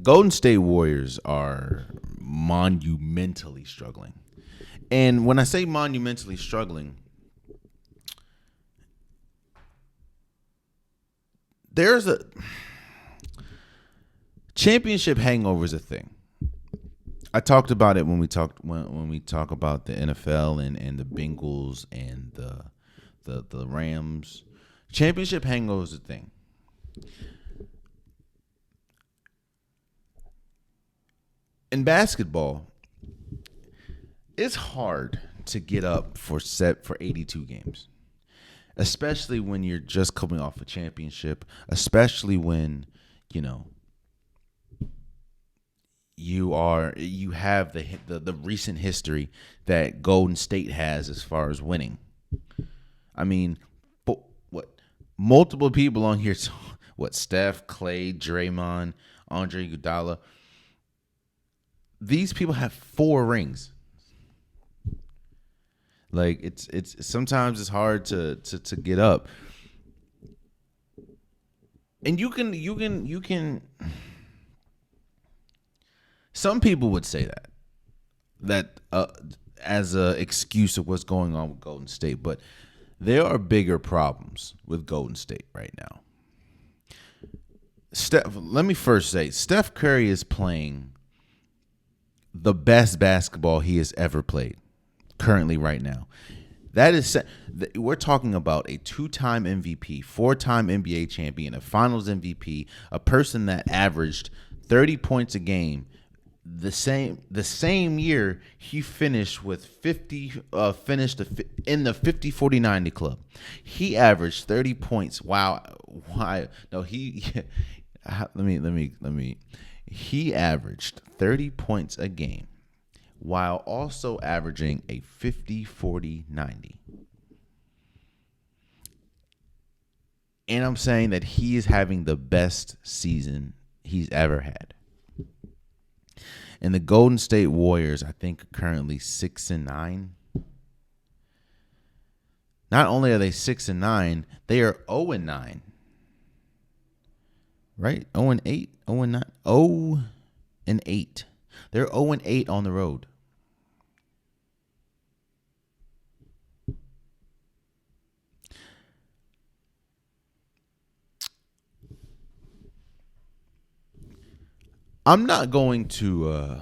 Golden State Warriors are monumentally struggling. And when I say monumentally struggling, there's a championship hangover is a thing. I talked about it when we talk about the NFL and the Bengals and the Rams. Championship hangover is a thing. In basketball, it's hard to get up for 82 games, especially when you're just coming off a championship, especially when, you have the recent history that Golden State has as far as winning. I mean, what multiple people on here, Steph, Clay, Draymond, Andre Iguodala, these people have 4 rings. Like it's sometimes it's hard to get up. And you can some people would say that as a excuse of what's going on with Golden State, but there are bigger problems with Golden State right now. Let me first say, Steph Curry is playing the best basketball he has ever played currently right now. That is, we're talking about a 2-time MVP, 4-time NBA champion, a Finals MVP, a person that averaged 30 points a game. The same year he finished with 50, in the 50-40-90 club. He averaged 30 points. Wow. Why? No, let me. He averaged 30 points a game while also averaging a 50-40-90. And I'm saying that he is having the best season he's ever had. And the Golden State Warriors, I think, are currently 6-9. Not only are they 6-9, they are 0-9. Right? 0-8, 0-9, 0-8. They're 0-8 on the road. I'm not going to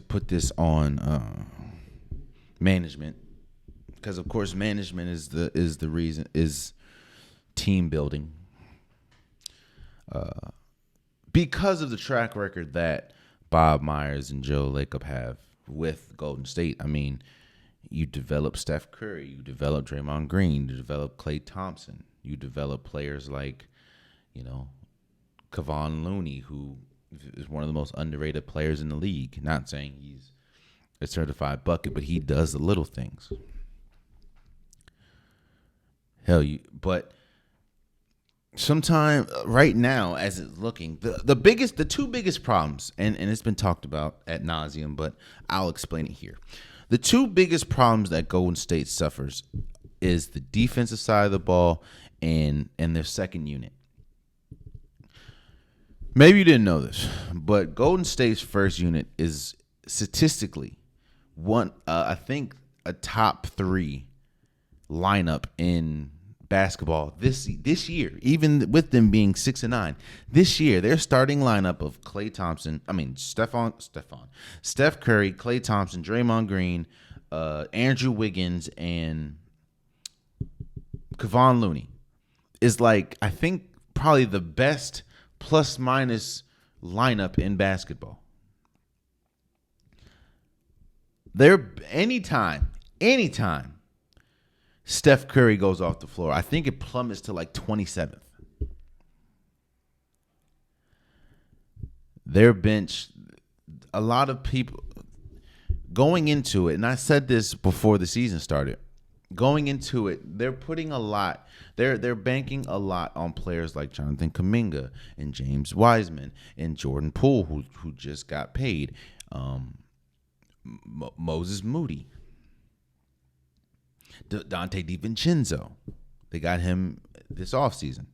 put this on management, because of course management is the reason, is team building. Because of the track record that Bob Myers and Joe Lacob have with Golden State. I mean, you develop Steph Curry, you develop Draymond Green, you develop Klay Thompson. You develop players like, Kevon Looney, who is one of the most underrated players in the league. Not saying he's a certified bucket, but he does the little things. But sometime right now, as it's looking, the two biggest problems, and it's been talked about ad nauseum, but I'll explain it here. The two biggest problems that Golden State suffers is the defensive side of the ball and their second unit. Maybe you didn't know this, but Golden State's first unit is statistically I think a top 3 lineup in basketball this year, even with them being 6-9. This year, their starting lineup of Steph Curry, Klay Thompson, Draymond Green, Andrew Wiggins, and Kevon Looney is I think probably the best plus minus lineup in basketball. Anytime Steph Curry goes off the floor, I think it plummets to 27th. Their bench, a lot of people going into it, and I said this before the season started, going into it, they're putting a lot. They're banking a lot on players like Jonathan Kuminga and James Wiseman and Jordan Poole, who just got paid. Moses Moody, Dante DiVincenzo, they got him this offseason.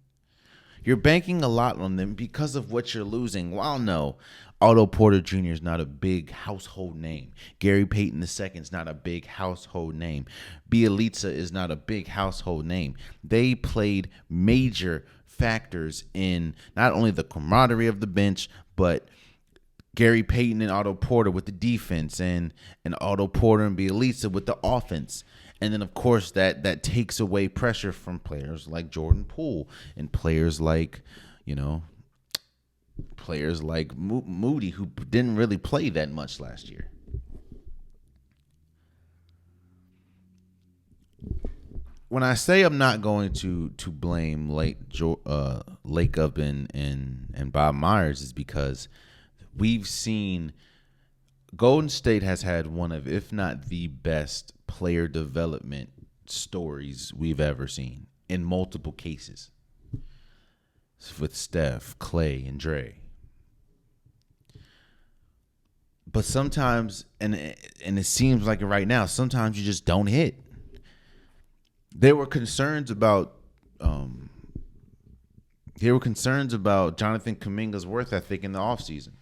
You're banking a lot on them because of what you're losing. While no, Otto Porter Jr. is not a big household name. Gary Payton II is not a big household name. Bielitsa is not a big household name. They played major factors in not only the camaraderie of the bench, but Gary Payton and Otto Porter with the defense, and Otto Porter and Bielitsa with the offense. And then, of course, that takes away pressure from players like Jordan Poole and players like Moody, who didn't really play that much last year. When I say I'm not going to blame Lacob and Bob Myers, is because we've seen Golden State has had one of, if not the best, player development stories we've ever seen in multiple cases with Steph, Clay, and Dre. But sometimes, and it seems like it right now, sometimes you just don't hit. There were concerns about Jonathan Kuminga's worth ethic in the offseason.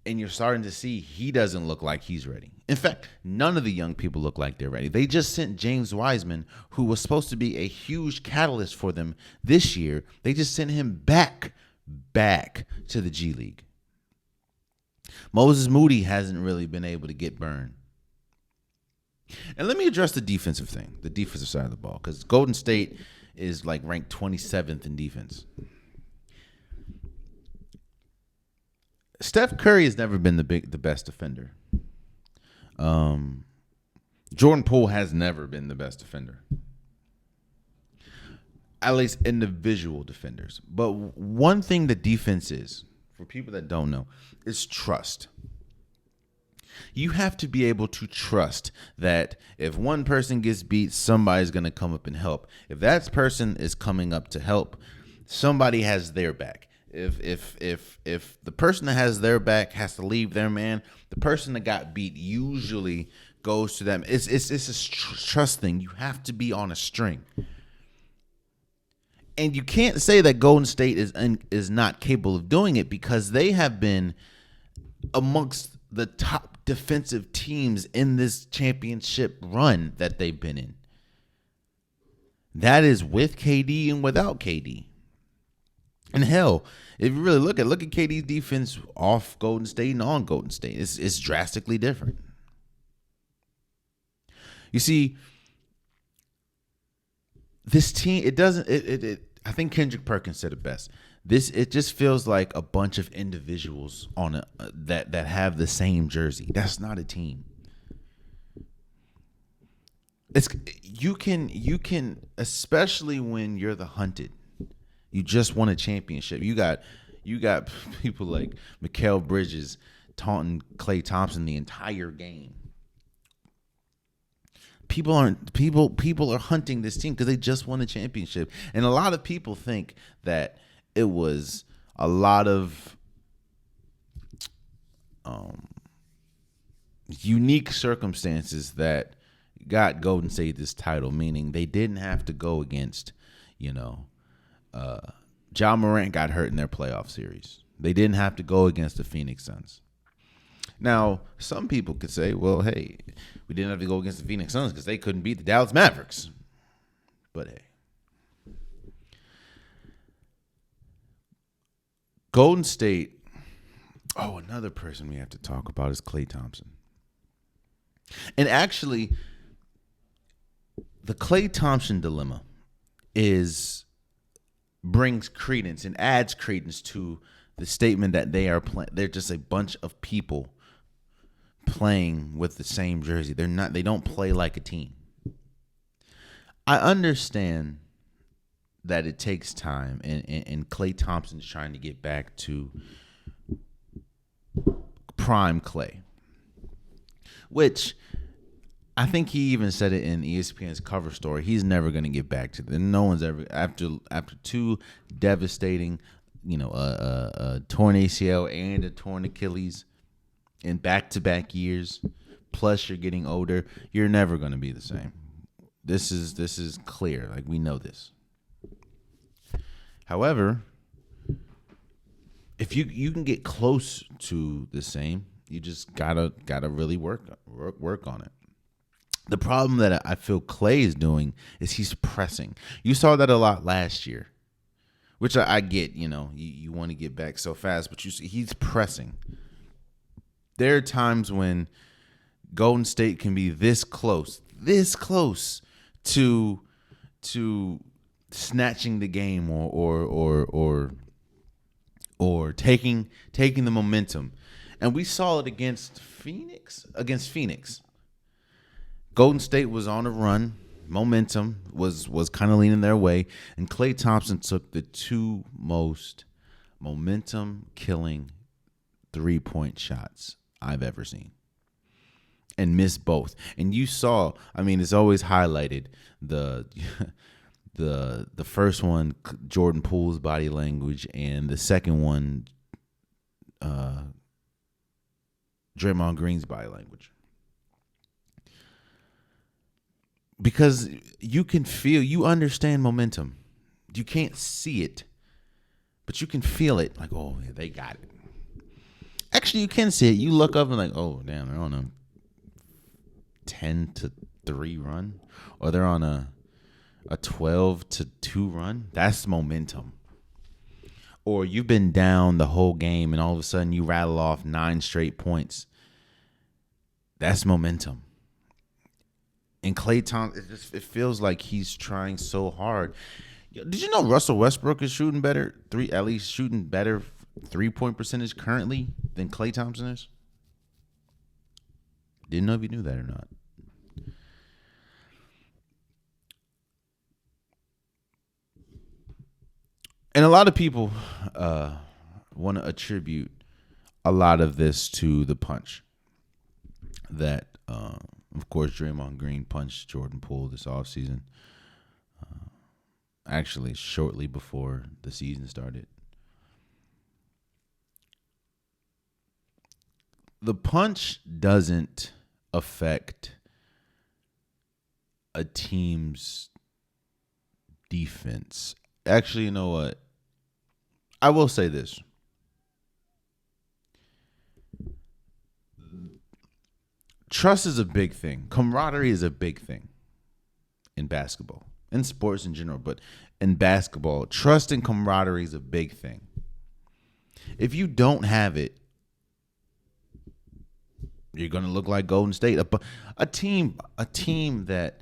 And you're starting to see he doesn't look like he's ready. In fact, none of the young people look like they're ready. They just sent James Wiseman, who was supposed to be a huge catalyst for them this year. They just sent him back to the G League. Moses Moody hasn't really been able to get burned. And let me address the defensive thing, the defensive side of the ball, because Golden State is like ranked 27th in defense. Steph Curry has never been the best defender. Jordan Poole has never been the best defender. At least individual defenders. But one thing that defense is, for people that don't know, is trust. You have to be able to trust that if one person gets beat, somebody's going to come up and help. If that person is coming up to help, somebody has their back. If the person that has their back has to leave their man, the person that got beat usually goes to them. It's a trust thing. You have to be on a string. And you can't say that Golden State is not capable of doing it, because they have been amongst the top defensive teams in this championship run that they've been in. That is with KD and without KD. And hell, if you really look at KD's defense off Golden State and on Golden State, it's drastically different. You see, this team, I think Kendrick Perkins said it best. It just feels like a bunch of individuals on that have the same jersey. That's not a team. You can especially when you're the hunted. You just won a championship. You got people like Mikal Bridges taunting Klay Thompson the entire game. People are hunting this team because they just won a championship. And a lot of people think that it was a lot of unique circumstances that got Golden State this title, meaning they didn't have to go against, Ja Morant got hurt in their playoff series. They didn't have to go against the Phoenix Suns. Now, some people could say, well, hey, we didn't have to go against the Phoenix Suns because they couldn't beat the Dallas Mavericks. But hey. Golden State. Oh, another person we have to talk about is Klay Thompson. And actually, the Klay Thompson dilemma brings credence and adds credence to the statement that they're just a bunch of people playing with the same jersey. They don't play like a team. I understand that it takes time, and Klay Thompson's trying to get back to prime Klay, which I think he even said it in ESPN's cover story. He's never going to get back to that. No one's ever, after two devastating, a torn ACL and a torn Achilles in back-to-back years, plus you're getting older, you're never going to be the same. This is clear. Like, we know this. However, if you can get close to the same, you just gotta really work on it. The problem that I feel Clay is doing is he's pressing. You saw that a lot last year, which I get. You want to get back so fast, but you see he's pressing. There are times when Golden State can be this close to snatching the game or taking the momentum. And we saw it against Phoenix. Golden State was on a run. Momentum was kind of leaning their way. And Klay Thompson took the two most momentum-killing three-point shots I've ever seen. And missed both. And you saw, it's always highlighted the first one, Jordan Poole's body language, and the second one, Draymond Green's body language. Because you understand momentum. You can't see it, but you can feel it. Like, oh, yeah, they got it. Actually, you can see it. You look up and like, oh, damn, they're on a 10-3 run, or they're on a 12-2 run. That's momentum. Or you've been down the whole game and all of a sudden you rattle off 9 straight points. That's momentum. And Klay Thompson, it feels like he's trying so hard. Did you know Russell Westbrook is shooting better, shooting better 3-point percentage currently than Klay Thompson is? Didn't know if you knew that or not. And a lot of people want to attribute a lot of this to the punch that, of course, Draymond Green punched Jordan Poole this offseason. Actually, shortly before the season started. The punch doesn't affect a team's defense. Actually, you know what? I will say this. Trust is a big thing. Camaraderie is a big thing in basketball, in sports in general, but in basketball, trust and camaraderie is a big thing. If you don't have it, you're going to look like Golden State, a team that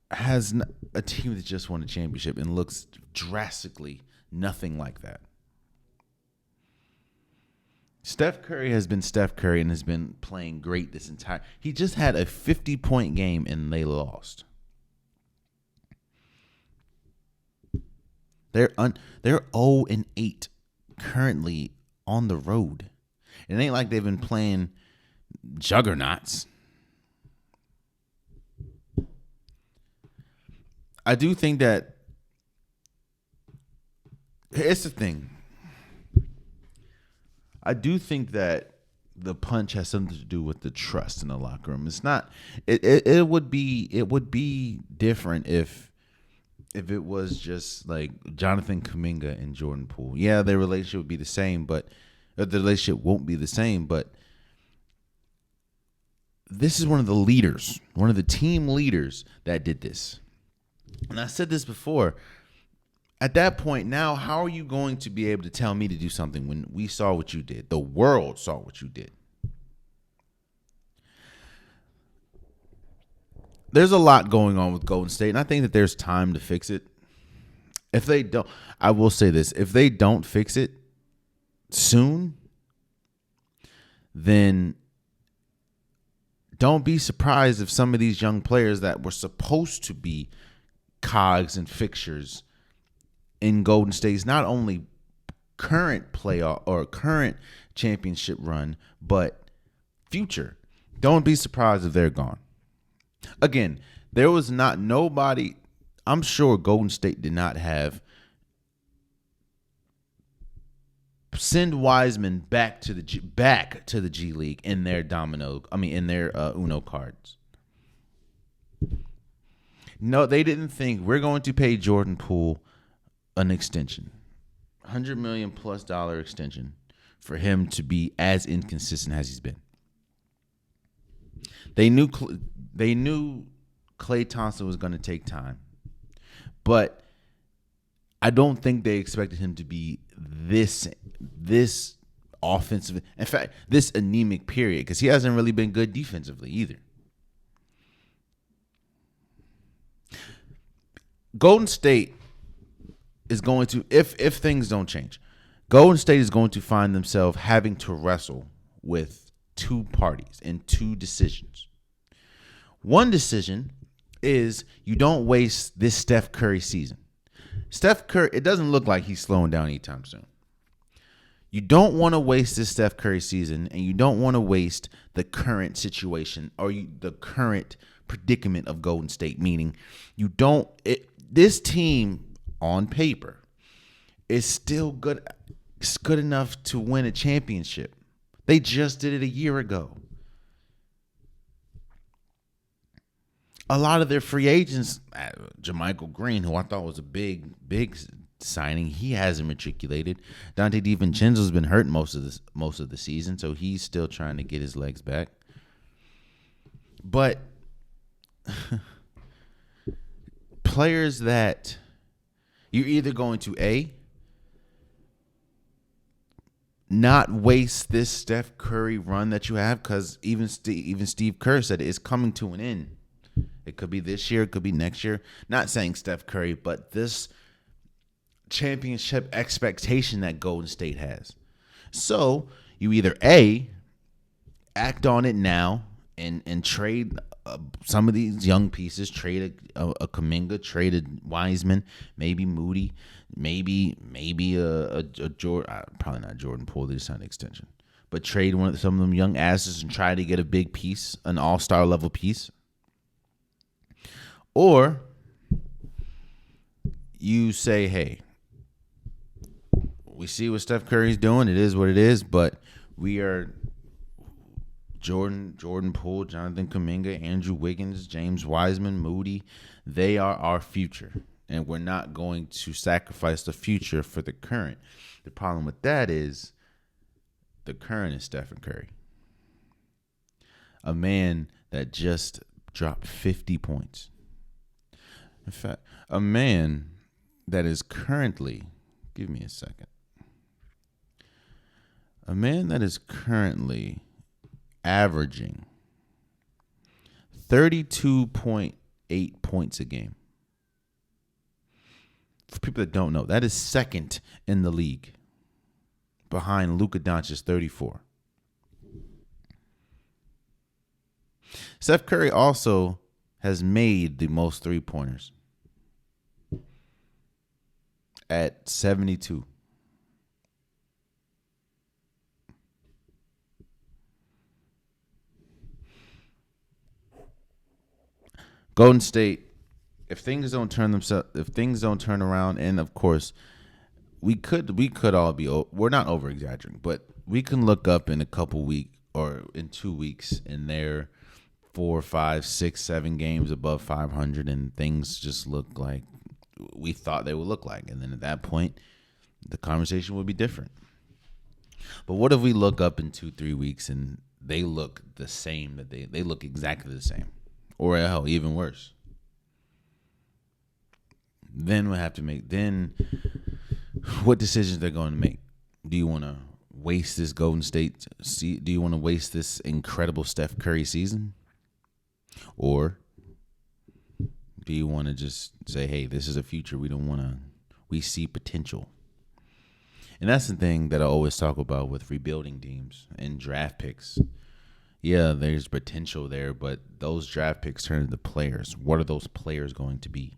has a team that just won a championship and looks drastically nothing like that. Steph Curry has been Steph Curry and has been playing great this entire. He just had a 50-point game and they lost. They're 0-8 currently on the road. It ain't like they've been playing juggernauts. I do think that it's the thing. I do think that the punch has something to do with the trust in the locker room. It's not. It would be different if it was just like Jonathan Kuminga and Jordan Poole. Yeah, their relationship would be the same, but the relationship won't be the same. But this is one of the leaders, one of the team leaders that did this. And I said this before. At that point, now, how are you going to be able to tell me to do something when we saw what you did? The world saw what you did. There's a lot going on with Golden State, and I think that there's time to fix it. If they don't, I will say this. If they don't fix it soon, then don't be surprised if some of these young players that were supposed to be cogs and fixtures in Golden State's not only current playoff or current championship run, but future. Don't be surprised if they're gone. Again, there was not nobody. I'm sure Golden State did not have send Wiseman back to the G League in their in their Uno cards. No, they didn't think we're going to pay Jordan Poole an extension, $100 million+ extension for him to be as inconsistent as he's been. They knew Klay Thompson was going to take time, but I don't think they expected him to be this offensive. In fact, this anemic period, because he hasn't really been good defensively either. Golden State is going to, if things don't change, Golden State is going to find themselves having to wrestle with two parties and two decisions. One decision is you don't waste this Steph Curry season. Steph Curry, it doesn't look like he's slowing down anytime soon. You don't want to waste this Steph Curry season, and you don't want to waste the current situation or the current predicament of Golden State, meaning this team on paper is still good. It's good enough to win a championship. They just did it a year ago. A lot of their free agents, JaMychal Green, who I thought was a big signing, he hasn't matriculated. Dante DiVincenzo's been hurt most of the season, so he's still trying to get his legs back. But players that you're either going to not waste this Steph Curry run that you have, because even Steve Kerr said it's coming to an end. It could be this year, it could be next year. Not saying Steph Curry, but this championship expectation that Golden State has. So you either act on it now and trade some of these young pieces, trade a Kuminga, trade a Wiseman, maybe Moody, maybe a Jordan, probably not Jordan Poole, they just signed an extension, but trade some of them young asses and try to get a big piece, an all-star level piece. Or you say, hey, we see what Steph Curry's doing. It is what it is, but we are Jordan Poole, Jonathan Kuminga, Andrew Wiggins, James Wiseman, Moody. They are our future, and we're not going to sacrifice the future for the current. The problem with that is the current is Stephen Curry, a man that just dropped 50 points. In fact, a man that is currently, give me a second, a man that is currently averaging 32.8 points a game. For people that don't know, that is second in the league behind Luka Doncic's 34. Steph Curry also has made the most three-pointers at 72. Golden State, if things don't turn around, and of course, we could all be, we're not over-exaggerating, but we can look up in a couple weeks or in 2 weeks and they're 4, 5, 6, 7 games above 500, and things just look like we thought they would look like. And then at that point, the conversation would be different. But what if we look up in 2-3 weeks and they look the same, that they look exactly the same, or hell, even worse? Then we have to make, what decisions they're going to make. Do you want to waste this Golden State? Do you want to waste this incredible Steph Curry season? Or do you want to just say, hey, this is a future we see potential? And that's the thing that I always talk about with rebuilding teams and draft picks. Yeah, there's potential there, but those draft picks turn into players. What are those players going to be?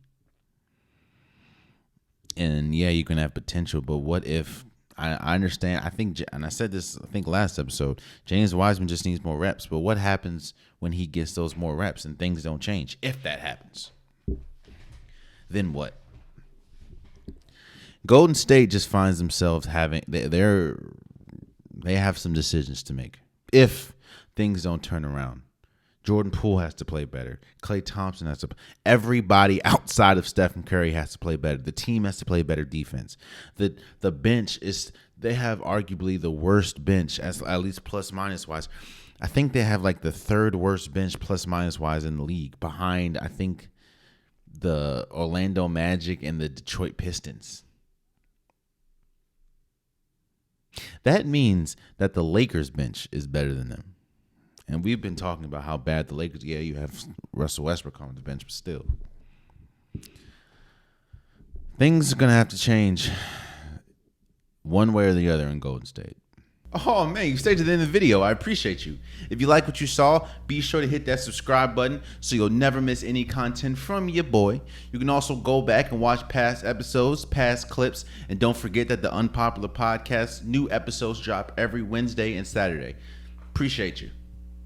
And yeah, you can have potential, but what if, I understand, I think, and I said this, I think last episode, James Wiseman just needs more reps, but what happens when he gets those more reps and things don't change? If that happens, then what? Golden State just finds themselves having, they have some decisions to make if things don't turn around. Jordan Poole has to play better. Klay Thompson has to. Everybody outside of Stephen Curry has to play better. The team has to play better defense. The bench is. They have arguably the worst bench, as at least plus minus wise. I think they have like the third worst bench plus minus wise in the league, behind I think the Orlando Magic and the Detroit Pistons. That means that the Lakers bench is better than them. And we've been talking about how bad the Lakers. Yeah, you have Russell Westbrook on the bench, but still, things are gonna have to change one way or the other in Golden State. Oh man, you stayed to the end of the video. I appreciate you. If you like what you saw, be sure to hit that subscribe button so you'll never miss any content from your boy. You can also go back and watch past episodes, past clips, and don't forget that the Unpopular Podcast, new episodes drop every Wednesday and Saturday. Appreciate you.